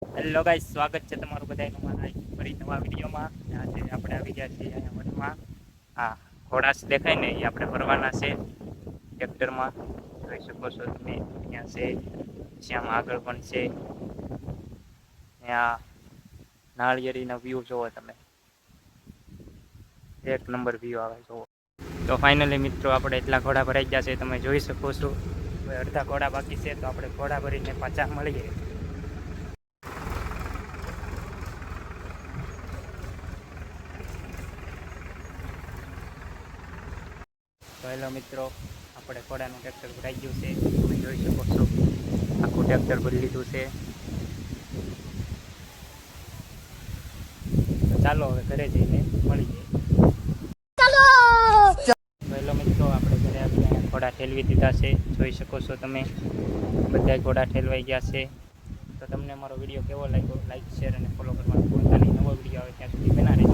Hello guys, સ્વાગત છે તમારું બધાનું મારા ફરી નવા વિડીયોમાં. આજે આપણે આવી ગયા છીએ અહીંયા વનમાં. હા, ઘોડા દેખાય ને એ આપણે ભરવાના છે ટ્રેક્ટરમાં. જોઈ શકો છો તમે. અહીંયા છે, શ્યામ આગળ પણ છે. ત્યાં નાળિયેરીનો વ્યૂ જોવો તમે, એક નંબર વ્યૂ આવે જોવો. તો ફાઇનલી મિત્રો, આપણે એટલા ઘોડા ભરાઈ ગયા છે તમે જોઈ શકો છો. હવે અડધા ઘોડા બાકી છે, તો આપણે ઘોડા ભરીને પાછા મળીએ. તો હેલો મિત્રો, આપણે ઘોડાનું ટ્રેક્ટર ભરાઈ ગયું છે, તમે જોઈ શકો છો. આખું ટ્રેક્ટર ભરી લીધું છે. તો ચાલો હવે ઘરે જઈને મળીએ. હેલો મિત્રો, આપણે ઘરે આવીને ઘોડા ઠેલવી દીધા છે, જોઈ શકો છો તમે. બધા ઘોડા ઠેલવાઈ ગયા છે. તો તમને અમારો વિડીયો કેવો લાગ્યો, લાઈક, શેર અને ફોલો કરવાનું ભૂલતા નહીં. નવો વિડીયો આવે ત્યાં સુધી બના રહેજો.